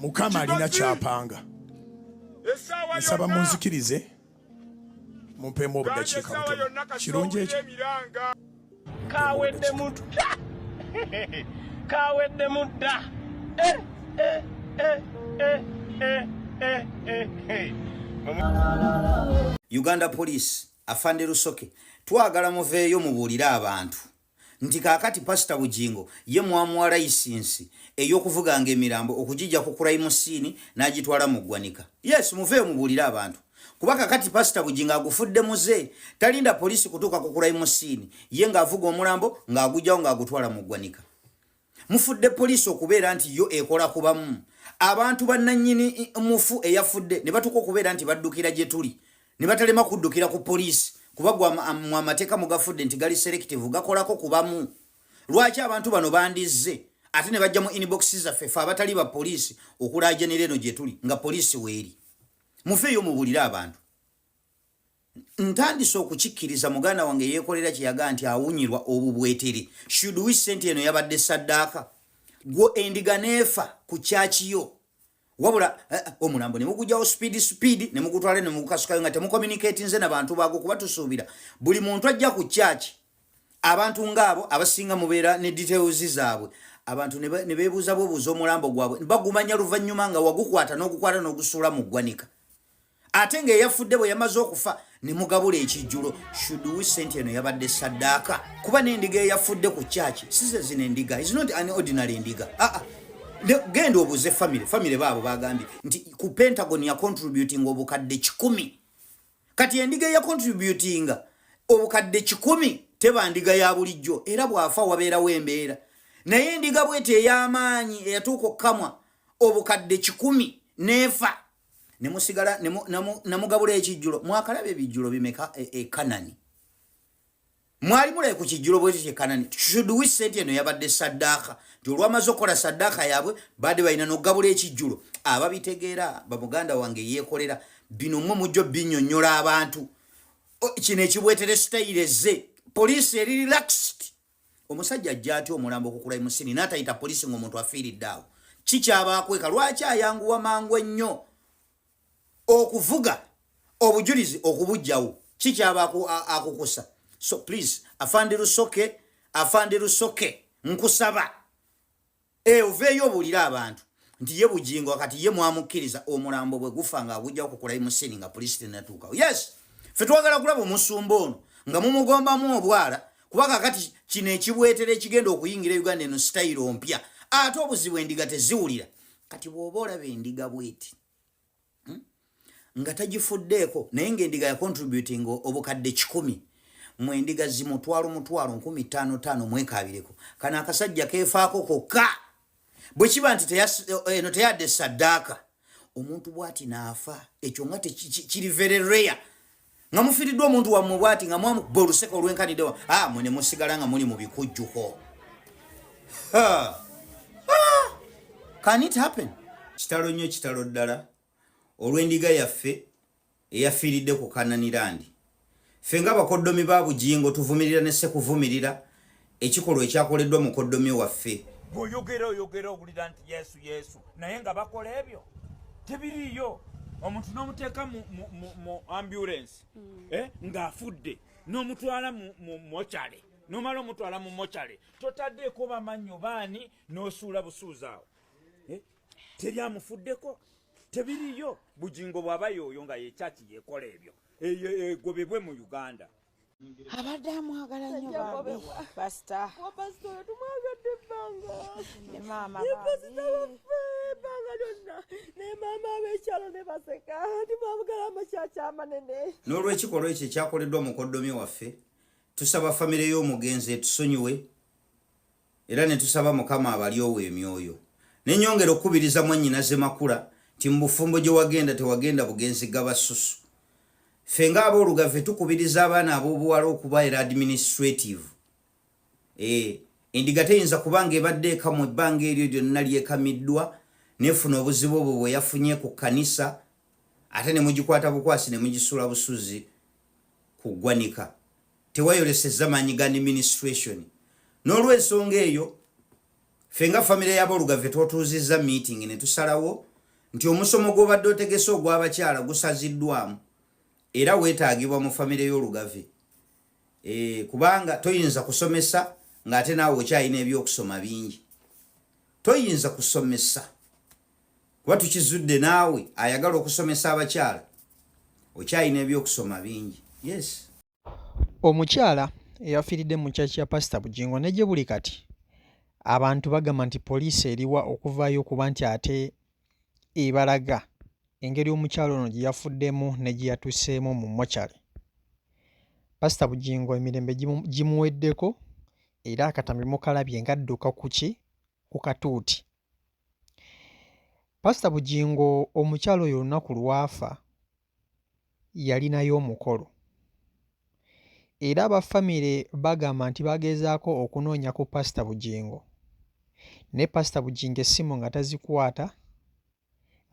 Mukama alina kyapanga. Nsaba munzikirize mumpemu obudakiika butono. Kirungi ekyo. Kawedde mudda. Kawedde mudda. Uganda Police afande Lusoke twagala muveeyo mubuulire abantu nti kaakati Pastor Bujjingo ye mwamuwa license ey'okuvuganga emirambo okugijja ku crime scene n'agitwala mu ggwanika. Yes, muveeyo mubuulire abantu kuba kaakati Pastor Bujjingo agufudde muze talinda polisi kutuuka ku crime scene ye ng'avuga omulambo ng'agujjawo ng'agutwala mu ggwanika. Mufudde polisi okubeera nti yo ekola kubamu abantu bannannyini mufu eyafudde ne batuuka okubeera nti baddukira gye tuli ne batalema kuddukira ku polisi kuba mu amateeka mugafudde nti gali selective gakolako kubamu. Lwaki abantu bano bandizze ate ne bajja mu inbox zaffe fe abatali ba polisi okulaajanira eno gye tuli nga polisi weeri. Mufeeyo mubuulire abantu. Ntandise okukikkiriza muganda wange yeekolera kiyaga nti awunyirwa obubwetere. Should we sente eno yabadde saddaaka gwo endiga neefa ku kyakiyo wabula omulambo ne mugujjawo speed ne mugutwala ne mugukasukayo nga temucommunicate nze n'abantu baago kuba tusuubira buli muntu ajja ku kyaki abantu ng'abo abasinga mubeera ne details zaabwe abantu ne beebuuza buubuuza omulambo gwabwe bagumanya luvannyuma nga wagukwata n'ogukwata n'ogusuula mu ggwanika ate ng'eyafudde bwe yamaze okufa ne mugabula ekijjulo. Should we sente eno yabadde saddaaka kuba n'endiga eyafudde ku kyaki size zino endiga is not an ordinary ndiga. Genda obuze family baabo bagambye nti ku Pentagon ya contributing obukadde 10 kati endiga ya contributing obukadde 10 teba ndiga ya bulijjo era bwafa wabeerawo embeera naye endiga bwete ey'amaanyi eyatuuka okkamwa obukadde 10 neefa ne musigala namugabula ekijjulo. Mwakalabe ebijjulo bimeka Kanani mwali mulaye ku kijjulo bwete Kanani. Should we sente eno yabadde saddaaka olwamaze okukola saddaaka yaabwe badde balina n'okugabula ekijjulo ababitegeera bamuganda wange yeekolera bino mmwe mujjo binnyonnyola abantu kino ekibwetere sitayire ze poliisi eri relaxed. Omusajja ajja ati omulambo okukula emusini n'atayita poliisi ng'omuntu afiiridde awo kikyabaakweka lwaki ayanguwa mangu ennyo okuvuga obujulizi okubujjawo kikyabaaku akukusa. So please afande Lusoke nkusaba oveeyo obuulire abantu nti ye Bujjingo wakati ye mwamukkiriza omulambo bwe gufa nga abujja okukula emusini nga polisi tenatuukawo. Yes, ffe twagala kulaba omusumba ono nga mumugombamu obwala kuba kakati kino ekibwetere ekigenda okuyingira Uganda eno sitayiro mpya ate obuzibu endiga teziwulira. Kati bw'oba olaba endiga bweti nga tagifuddeeko naye ng'endiga ya contributing obukadde 10 mwendiga zimutwalo 15,000 mwekabireko kana akasajja keefaako kokka bwe kiba nti eno teyadde saddaaka omuntu bwati naafa ekyo nga kiri very rare nga mufiiriddwa omuntu wammwe bwati nga mwamukuba oluseko olwenkaniddewa mwene musigala nga muli mu bikujjuko. Can it happen? Kitalo nnyo kitalo ddala olw'endiga yaffe eyafiiridde ku Kananirandi. Ffe ng'abakoddomi ba Bujjingo tuvumirira ne sekuvumirira ekikolwa ekyakoleddwa mukoddomi waffe. Bw'oyogera owulira nti Yesu naye nga bakola ebyo tebiriiyo. Omuntu n'omuteeka mu ambulance ng'afudde n'omutwala mu mochale n'omala omutwala mu mochale totaddeeko bamannyo baani n'osuula busuuzi awo teryamufuddeko tebiriiyo. Bujjingo bw'aba yooyo nga yekyaki yeekola ebyo egobebwe mu Uganda. Abadde amwagala nnyo baabi pasita tumwagadde ebbanga ne maama ebbanga lyonna ne maama ab'ekyalo ne baseka timwavugala amakyaki amanene. N'olw'ekikolwa ekyo ekyakoleddwa mukoddomi waffe tusaba famire y'omugenzi etusonyiwe era ne tusaba Mukama abalyowo emyoyo n'ennyongera okukubiriza mwannyinaze Makula ti mu bufumbo gye wagenda tewagenda bugenzi gabasusu. Ffe ng'aboolugave tukubiriza abaana ab'obuwala okubaera administrative. Endiga teyinza kubanga ebadde eka mu ebbanga eryo lyonna lyekamiddwa nefuna obuzibu obwo bwe yafunye ku kkanisa ate ne mugikwata bukwasi ne mugisuula busuzi ku ggwanika. Tewayolesezza maanyi ga administration. N'olw'ensonga eyo ffe nga famire y'aboolugave twatuuzizza meeting ne tusalawo nti omusomo gw'obadde otegese ogw'abakyala gusaziddwamu era weetaagibwa mu famire y'olugave. Kubanga toyinza kusomesa ng'ate naawe okyalina ebyokusoma bingi. Toyinza kusomesa kuba tukizudde naawe ayagala okusomesa abakyala okyalina ebyokusoma bingi. Yes. Omukyala eyafiiridde mu kyaki ya Pastor Bujjingo ne gye buli kati abantu bagamba nti poliisi eriwa okuvaayo okuba nti ate ebalaga engeri omukyala ono gye yafuddemu ne gye yatuseemu mu mokyale. Pastor Bujjingo emirembe gimuweddeko era akatambi mukalabye ng'adduka ku katuuti. Pastor Bujjingo omukyala oyo olunaku lwafa yalinayo omukolo era abafamire bagamba nti bagezaako okunoonya ku Pastor Bujjingo ne Pastor Bujjingo essimu nga tazikwata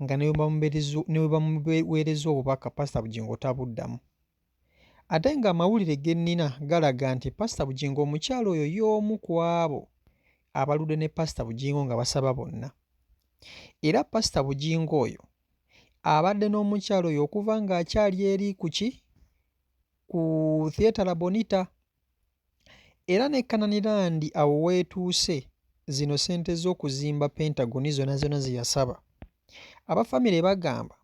nga ne bwe bamuweereza obubaka Pastor Bujjingo tabuddamu. Ate nga amawulire ge nnina galaga nti Pastor Bujjingo omukyala oyo y'omu ku abo abaludde ne Pastor Bujjingo nga basaba bonna. Era Pastor Bujjingo oyo abadde n'omukyala oyo okuva ng'akyali eri ku Theatre La Bonita. Era ne Kananirandi awo weetuuse zino ssente z'okuzimba Pentagon zonna ze yasaba. Abafamire bagamba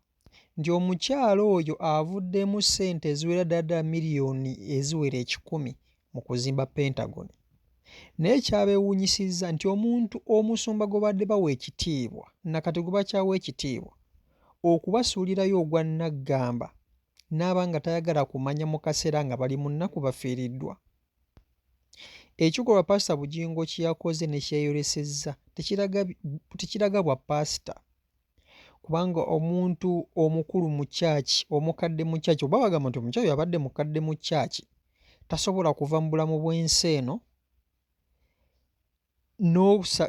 nti omukyala oyo avuddemu ssente eziwera ddala miliyoni eziwera 10 mu kuzimba Pentagon. Naye kyabeewuunyisizza nti omuntu omusumba gwe badde bawa ekitiibwa nakati gwe bakyawa ekitiibwa okubasuulirayo ogwa naggamba n'aba nga tayagala kumanya mu kaseera nga bali mu nnaku bafiiriddwa. Ekikolwa Pastor Bujjingo kye yakoze ne kyeyolesezza tekiraga bwa pasita kubanga omuntu omukulu mu kyaki omukadde mu kyaki oba bagamba nti omukyala abadde mukadde mu kyaki tasobola kuva mu bulamu bw'ensi eno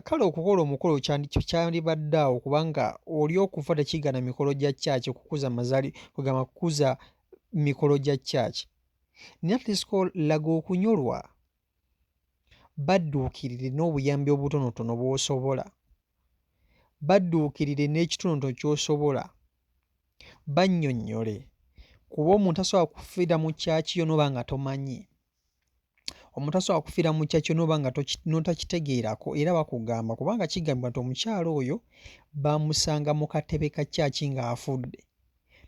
kale okukola omukolo kyandibadde awo kubanga oli okufa tekigana mikolo gya kyaki kukuza mikolo gya kyaki. Naye atisiko laga okunyolwa badduukirire n'obuyambi obutonotono bw'osobola, badduukirire n'ekitonotono ky'osobola, bannyonnyole kuba omuntu asobola kufiira mu kyaki yo n'oba nga tomanyi. Omuntu asobola kufiira mu kyaki n'oba nga notakitegeerako era bakugamba kubanga kigambibwa nti omukyala oyo bamusanga mu katebe ka kyaki ng'afudde.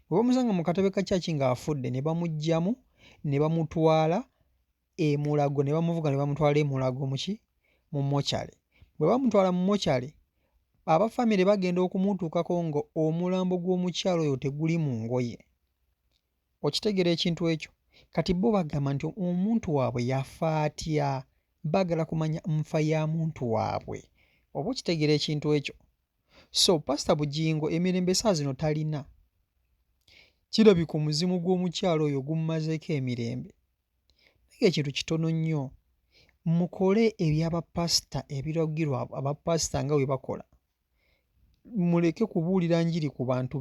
Bwe bamusanga mu katebe ka kyaki ng'afudde ne bamuggyamu ne bamutwala Mulago ne bamuvuga ne bamutwala Mulago mu mokyale. Bwe bamutwala mu mokyale abafamire bagenda okumutuukako ngo omulambo gw'omukyala oyo teguli mu ngoye. Okitegeera ekintu ekyo? Kati bo bagamba nti omuntu waabwe yafa atya, bagala kumanya nfa ya muntu waabwe. Oba okitegeera ekintu ekyo? So Pastor Bujjingo emirembe saa zino talina. Kirabika omuzimu gw'omukyala oyo gumumazeeko emirembe. Naye ekintu kitono nnyo. Mukole eby'abapasita ebiragirwa abapasita nga bwe bakola. Muleke kubuulira njiri ku bantu